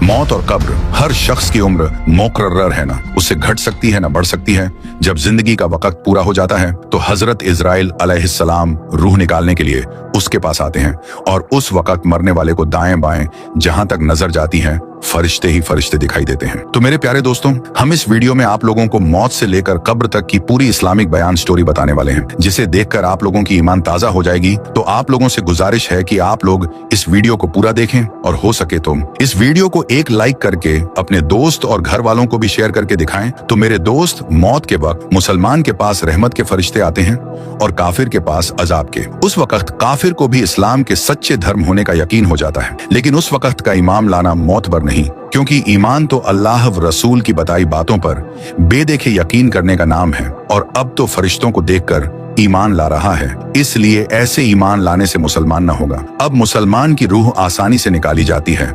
मौत और कब्र, हर शख्स की उम्र मुकर्रर है ना, उससे घट सकती है ना बढ़ सकती है। जब जिंदगी का वक्त पूरा हो जाता है तो हजरत इजराइल अलैहिस्सलाम रूह निकालने के लिए उसके पास आते हैं और उस वक्त मरने वाले को दाएं बाएं जहां तक नजर जाती है फरिश्ते ही फरिश्ते दिखाई देते हैं। तो मेरे प्यारे दोस्तों, हम इस वीडियो में आप लोगों को मौत से लेकर कब्र तक की पूरी इस्लामिक बयान स्टोरी बताने वाले हैं, जिसे देखकर आप लोगों की ईमान ताजा हो जाएगी। तो आप लोगों से गुजारिश है कि आप लोग इस वीडियो को पूरा देखें और हो सके तो इस वीडियो को एक लाइक करके अपने दोस्त और घर वालों को भी शेयर करके दिखाएं। तो मेरे दोस्त, मौत के वक्त मुसलमान के पास रहमत के फरिश्ते आते हैं और काफिर के पास अजाब के। उस वक्त काफिर को भी इस्लाम के सच्चे धर्म होने का यकीन हो जाता है, लेकिन उस वक्त का ईमान लाना मौतबर नहीं, क्योंकि ईमान तो अल्लाह व रसूल की बताई बातों पर बेदेखे यकीन करने का नाम है। और अब तो फरिश्तों को देखकर ईमान ला रहा है, इसलिए ऐसे ईमान लाने से मुसलमान न होगा। अब मुसलमान की रूह आसानी से निकाली जाती है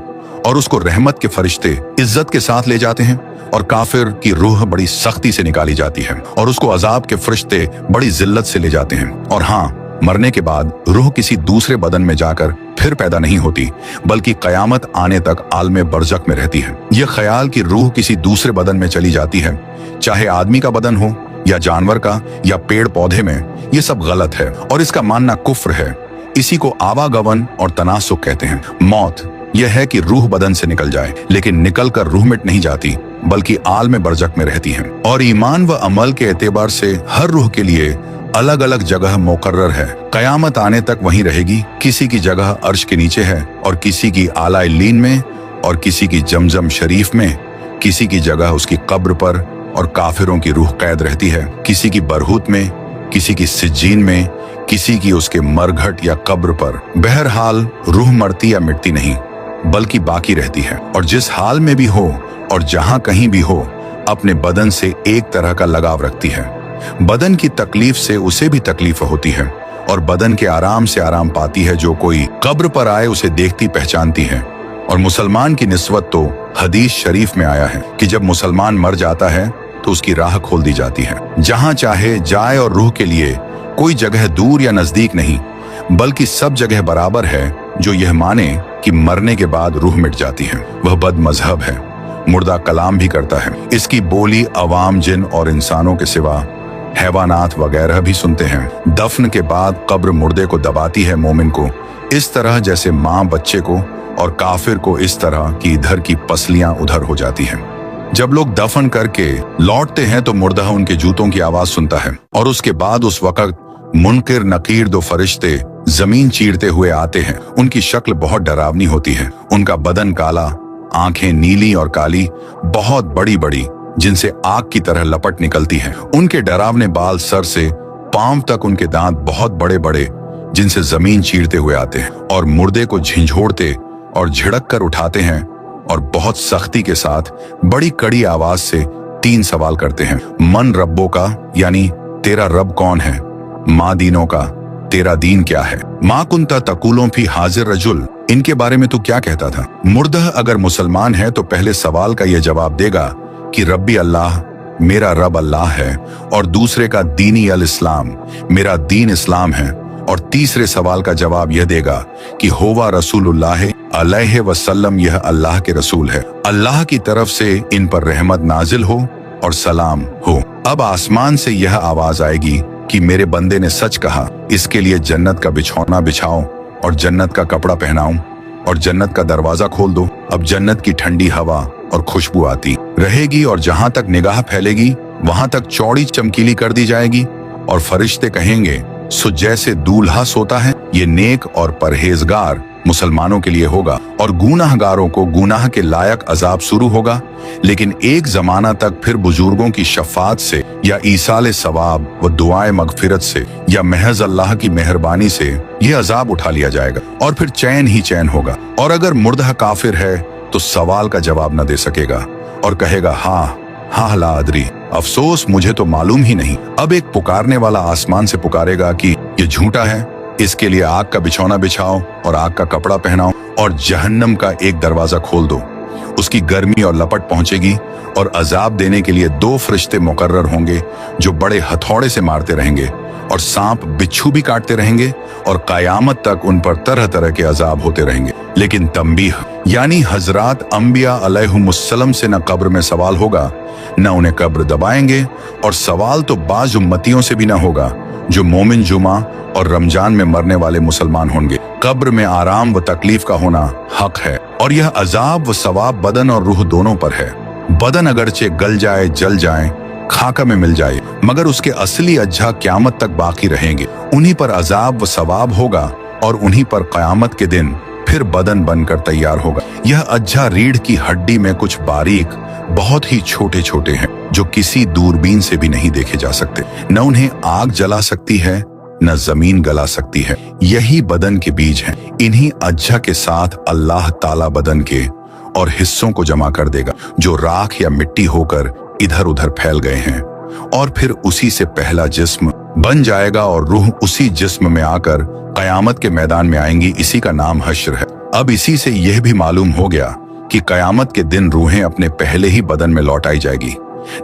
और उसको रहमत के फरिश्ते इज्जत के साथ ले जाते हैं, और काफिर की रूह बड़ी सख्ती से निकाली जाती है और उसको अजाब के फरिश्ते बड़ी जिल्लत से ले जाते हैं। और हाँ, मरने के बाद रूह किसी दूसरे बदन में जाकर फिर पैदा नहीं होती, बल्कि कयामत आने तक आलमे बरज़ख में रहती है। यह ख्याल कि रूह किसी दूसरे बदन में चली जाती है, चाहे आदमी का बदन हो या जानवर का या पेड़ पौधे में, ये सब गलत है और इसका मानना कुफ्र है। इसी को आवागमन और तनासुक कहते हैं। मौत यह है कि रूह बदन से निकल जाए, लेकिन निकल कर रूह मिट नहीं जाती, बल्कि आलमे बरज़ख में रहती है। और ईमान व अमल के एतबार से हर रूह के लिए अलग अलग जगह मुकर्रर है। कयामत आने तक वहीं रहेगी। किसी की जगह अर्श के नीचे है और किसी की आला इल्लीन में और किसी की जमजम शरीफ में, किसी की जगह उसकी कब्र पर और काफिरों की रूह कैद रहती है, किसी की बरहूत में, किसी की सिज्जीन में, किसी की उसके मरघट या कब्र पर। बहरहाल रूह मरती या मिटती नहीं, बल्कि बाकी रहती है, और जिस हाल में भी हो और जहां कहीं भी हो अपने बदन से एक तरह का लगाव रखती है। बदन की तकलीफ से उसे भी तकलीफ होती है और बदन के आराम से आराम पाती है। जो कोई कब्र पर आए उसे देखती पहचानती है। और मुसलमान की निस्बत तो हदीस शरीफ में आया है कि जब मुसलमान मर जाता है तो उसकी राह खोल दी जाती है, जहां चाहे जाए, और रूह के लिए कोई जगह दूर या नजदीक नहीं, बल्कि सब जगह बराबर है। जो यह माने कि मरने के बाद रूह मिट जाती है, वह बद मजहब है, मुर्दा कलाम भी करता है। इसकी बोली अवाम, जिन और इंसानों के सिवा हैवानात वगैरह भी सुनते हैं। दफन के बाद कब्र मुर्दे को दबाती है मोमिन को इस तरह जैसे माँ बच्चे को, और काफिर को इस तरह कि इधर की पसलियां उधर हो जाती हैं। जब लोग दफन करके लौटते हैं तो मुर्दा उनके जूतों की आवाज सुनता है, और उसके बाद उस वक्त मुनकिर नकीर दो फरिश्ते जमीन चीरते हुए आते हैं। उनकी शक्ल बहुत डरावनी होती है। उनका बदन काला, आंखें नीली और काली, बहुत बड़ी बड़ी, जिनसे आग की तरह लपट निकलती है। उनके डरावने बाल सर से पांव तक, उनके दांत बहुत बड़े बड़े, जिनसे जमीन चीरते हुए आते हैं, और मुर्दे को झिंझोड़ते और झिड़क कर उठाते हैं, और बहुत सख्ती के साथ बड़ी कड़ी आवाज से 3 सवाल करते हैं। मन रब्बों का, यानी तेरा रब कौन है? माँ दीनों का, तेरा दीन क्या है? माँ कुंता तकुलों फी हाजिर रजुल, इनके बारे में तू क्या कहता था? मुर्दा अगर मुसलमान है तो पहले सवाल का यह जवाब देगा कि रब्बी अल्लाह, मेरा रब अल्लाह है, और दूसरे का दीनी अल इस्लाम, मेरा दीन इस्लाम है, और तीसरे सवाल का जवाब यह देगा कि होवा रसूलुल्लाह अलैहि वसल्लम, यह अल्लाह के रसूल है, अल्लाह की तरफ से इन पर रहमत नाजिल हो और सलाम हो। अब आसमान से यह आवाज आएगी कि मेरे बंदे ने सच कहा, इसके लिए जन्नत का बिछौना बिछाओ और जन्नत का कपड़ा पहनाओ और जन्नत का दरवाजा खोल दो। अब जन्नत की ठंडी हवा और खुशबू आती रहेगी, और जहां तक निगाह फैलेगी वहां तक चौड़ी चमकीली कर दी जाएगी, और फरिश्ते कहेंगे सो जैसे दूल्हा सोता है। ये नेक और परहेजगार मुसलमानों के लिए होगा, और गुनाहगारों को गुनाह के लायक अजाब शुरू होगा। लेकिन एक जमाना तक फिर बुजुर्गों की शफात से या ईसाले सवाब व दुआए मगफिरत से या महज अल्लाह की मेहरबानी से यह अजाब उठा लिया जाएगा, और फिर चैन ही चैन होगा। और अगर मुर्दा काफिर है तो सवाल का जवाब न दे सकेगा और कहेगा हाँ ला अदरी, अफसोस मुझे तो मालूम ही नहीं। अब एक पुकारने वाला आसमान से पुकारेगा कि ये झूठा है, इसके लिए आग का बिछौना बिछाओ और आग का कपड़ा पहनाओ और जहन्नम का एक दरवाजा खोल दो। उसकी गर्मी और लपट पहुंचेगी, और अजाब देने के लिए 2 फरिश्ते मुकर्रर होंगे जो बड़े हथौड़े से मारते रहेंगे, और सांप बिच्छू भी काटते रहेंगे, और कयामत तक उन पर तरह तरह के अजाब होते रहेंगे। लेकिन तंबीह यानी हजरात अंबिया अलैहिमुस्सलाम से न कब्र में सवाल होगा, न उन्हें कब्र दबाएंगे, और सवाल तो बाज उम्मतियों से भी न होगा जो मोमिन जुमा और रमजान में मरने वाले मुसलमान होंगे। कब्र में आराम व तकलीफ का होना हक है, और यह अजाब व सवाब बदन और रूह दोनों पर है। बदन अगरचे गल जाए, जल जाए, खाका में मिल जाए, मगर उसके असली अज्जा क़यामत तक बाकी रहेंगे। उन्हीं पर अजाब व सवाब होगा और उन्हीं पर क़यामत के दिन फिर बदन बनकर तैयार होगा। यह अज्जा रीढ़ की हड्डी में कुछ बारीक, बहुत ही छोटे छोटे हैं जो किसी दूरबीन से भी नहीं देखे जा सकते। न उन्हें आग जला सकती है, न जमीन गला सकती है। यही बदन के बीज हैं। इन्हीं अज्जा के साथ अल्लाह ताला बदन के और हिस्सों को जमा कर देगा जो राख या मिट्टी होकर इधर उधर फैल गए हैं, और फिर उसी से पहला जिस्म बन जाएगा और रूह उसी जिस्म में आकर कयामत के मैदान में आएंगी। इसी का नाम हश्र है। अब इसी से यह भी मालूम हो गया कि कयामत के दिन रूहें अपने पहले ही बदन में लौटाई जाएगी,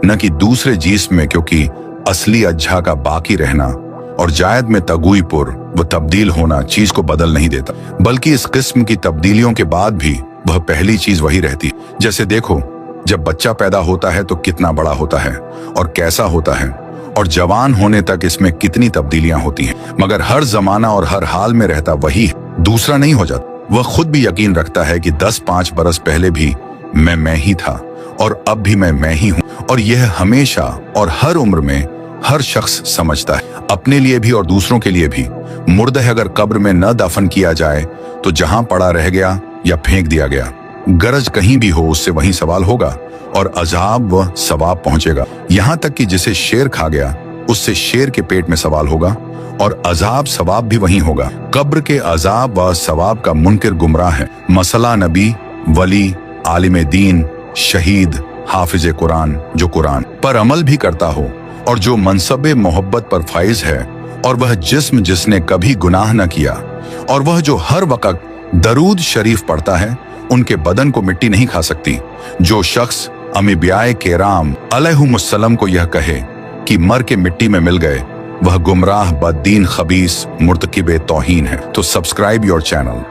न कि दूसरे जिस्म में, क्योंकि असली अज्जा का बाकी रहना और जायद में तगुईपुर व तब्दील होना चीज को बदल नहीं देता, बल्कि इस किस्म की तब्दीलियों के बाद भी वह पहली चीज वही रहती है। जैसे देखो, जब बच्चा पैदा होता है तो कितना बड़ा होता है और कैसा होता है, और जवान होने तक इसमें कितनी तब्दीलियां होती हैं, मगर हर जमाना और हर हाल में रहता वही है, दूसरा नहीं हो जाता। वह खुद भी यकीन रखता है कि 10-5 बरस पहले भी मैं ही था और अब भी मैं ही हूँ, और यह हमेशा और हर उम्र में हर शख्स समझता है, अपने लिए भी और दूसरों के लिए भी। मुर्दा अगर कब्र में न दफन किया जाए तो जहां पड़ा रह गया या फेंक दिया गया, गरज कहीं भी हो उससे वहीं सवाल होगा और अजाब व सवाब पहुंचेगा। यहाँ तक कि जिसे शेर खा गया उससे शेर के पेट में सवाल होगा और अजाब सवाब भी वहीं होगा। कब्र के अजाब व सवाब का मुनकिर गुमराह है। मसला नबी, वली, आलिम दीन, शहीद, हाफिज कुरान जो कुरान पर अमल भी करता हो और जो मनसबे मोहब्बत पर फाइज है, और वह जिस्म जिसने कभी गुनाह न किया, और वह जो हर वक्त दरूद शरीफ पढ़ता है, उनके बदन को मिट्टी नहीं खा सकती। जो शख्स अम्बियाए केराम अलैहिमुस्सलाम को यह कहे कि मर के मिट्टी में मिल गए, वह गुमराह, बददीन, खबीस, मुर्तकिबे तौहीन है। तो सब्सक्राइब योर चैनल।